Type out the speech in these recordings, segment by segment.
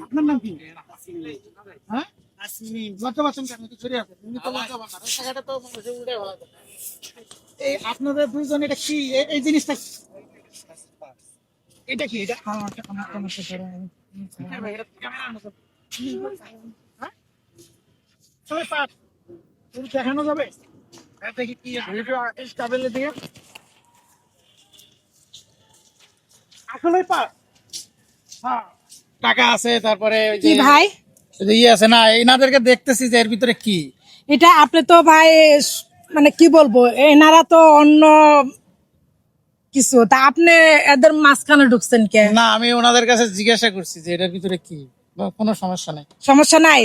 আপনার নাম কি? হ্যাঁ, লজ্জা পাচ্ছেন কেন? একটু সরে আসেন। এমনি তো লজ্জা পান না। রাস্তাঘাটে তো মানুষের উল্টে ভাড়া দেয়। এই আপনাদের দুইজন এটা কি? এই জিনিসটা কি? এটা কি? এটা আমার তো ধরে ভাই, এটা ক্যামেরার মতো। হ্যাঁ? সবাই পাঠ। শুধু দেখানো যাবে? হ্যাঁ, দেখি কি ভিডিও আর্টিস্ট কাবেলে দিয়ে। আসলেই পাঠ? হ্যাঁ। টাকা আছে, তারপরে ওই কি যে ভাই ইয়ে আছে না, এনাদেরকে দেখতেছি যে এর ভিতরে কি। এটা আপনি তো ভাই মানে কি বলবো এনারা তো অন্য কিছু তা আপনি এদের মাঝখানে ঢুকছেন কে? না, আমি ওনাদের কাছে জিজ্ঞাসা করছি যে এটার ভিতরে কি। কোনো সমস্যা নাই, সমস্যা নাই,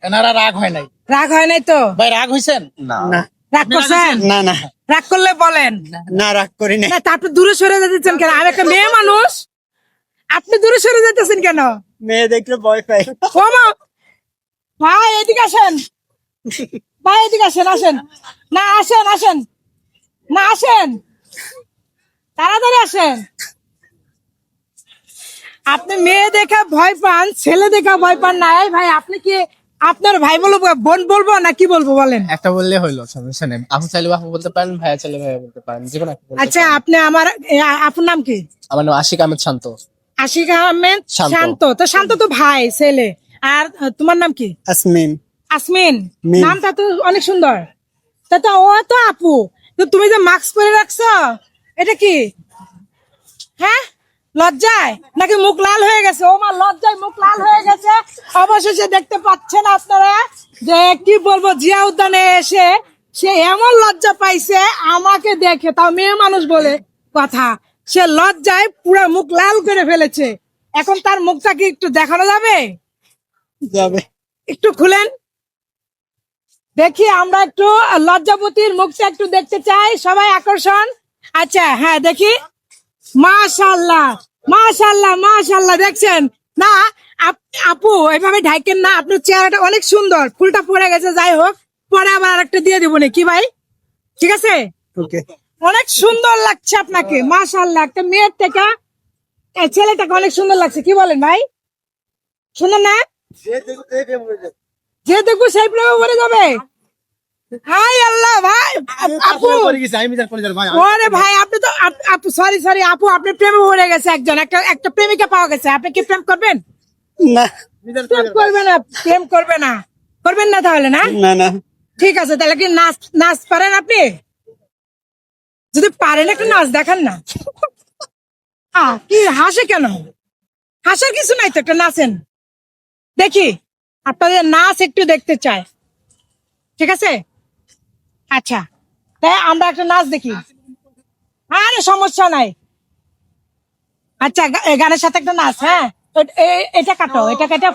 এনারা রাগ হয় নাই। রাগ হয় নাই তো? ভাই রাগ হইছেন? না রাগ করছেন? না না রাগ করলে বলেন। না, রাগ করি না। না তা আপনি দূরে সরে যেতেছেন কেন? আমি একটা মেয়ে মানুষ, আপনি দূরে সরে যেতেছেন কেন? মেয়ে দেখলে ভয় পাই। ও মা, ভাই এদিকে আসেন, ভাই এদিকে আসেন, আসেন না, আসেন আসেন না, আসেন তাড়াতাড়ি আসেন। আপনি মেয়ে দেখে ভয় পান, ছেলে দেখে ভয় পান না। এই ভাই আপনি কি আপনার ভাই বলবো, বোন বলবো না কি বলবো বলেন? একটা বললে হইলো, সমস্যা নেই। আপু চাইলে আপু বলতে পারেন, ভাইয়া চাইলে ভাইয়া বলতে পারেন, যে কোনো একটা বলতে আচ্ছা পারেন। আপনি আমার আপনার নাম কি? আমার নাম আশিক আহমেদ শান্ত। আশিক আহমেদ শান্ত। শান্ত। তো শান্ত তো ভাই ছেলে। আর তোমার নাম কি? আসমিন। আসমিন। মিম। নামটা তো অনেক সুন্দর। তা তো ও তো আপু। তো তুমি যে মাস্ক পরে রাখছো এটা কি? হ্যাঁ, লজ্জায় নাকি মুখ লাল হয়ে গেছে? ও মা, লজ্জায় মুখ লাল হয়ে গেছে। অবশেষে দেখতে পাচ্ছেন আপনারা যে কি বলবো, জিয়া উদ্যানে এসে সে এমন লজ্জা পাইছে আমাকে দেখে, তাও মেয়ে মানুষ বলে কথা, সে লজ্জায় পুরো মুখ লাল করে ফেলেছে। এখন তার মুখটা কি একটু দেখানো যাবে? যাবে। একটু খুলেন দেখি, আমরা একটু লজ্জাবতীর মুখটা একটু দেখতে চাই সবাই, আকর্ষণ। আচ্ছা হ্যাঁ দেখি। মাশাআল্লাহ মাশাআল্লাহ মাশাআল্লাহ, দেখছেন না? আপু এইভাবে ঢাকেন না, আপনার চেহারাটা অনেক সুন্দর। ফুলটা পড়ে গেছে, যাই হোক, পরে আবার আরেকটা দিয়ে দিব নাকি ভাই? ঠিক আছে, ওকে। অনেক সুন্দর লাগছে আপনাকে, মাশাআল্লাহ। একটা মেয়ের থেকে ছেলেটাকে অনেক সুন্দর লাগছে, কি বলেন ভাই? সুন্দর না? যে দেখবো সেই প্রেমে পড়ে যাবে। হাই আল্লাহ ভাই, আপু ওরে ভাই, আপনি তো আপু, সরি সরি আপু, আপনি প্রেমে পড়ে গেছে একজন, একটা প্রেমিকা পাওয়া গেছে। আপনি কি প্রেম করবেন? না প্রেম করবে না, প্রেম করবে না, করবেন না তাহলে না? না না। ঠিক আছে, তাহলে কি নাচ নাচ পারেন আপনি? যদি পারেন একটা নাচ দেখান না। কি হাসে কেন? হাসার কিছু নাই তো, একটা নাচেন দেখি। আপনাদের নাচ একটু দেখতে চাই, ঠিক আছে? আচ্ছা, তাই আমরা একটা নাচ দেখি। আরে সমস্যা নাই। আচ্ছা গানের সাথে একটা নাচ। হ্যাঁ, এটা কাটো, এটা কেটে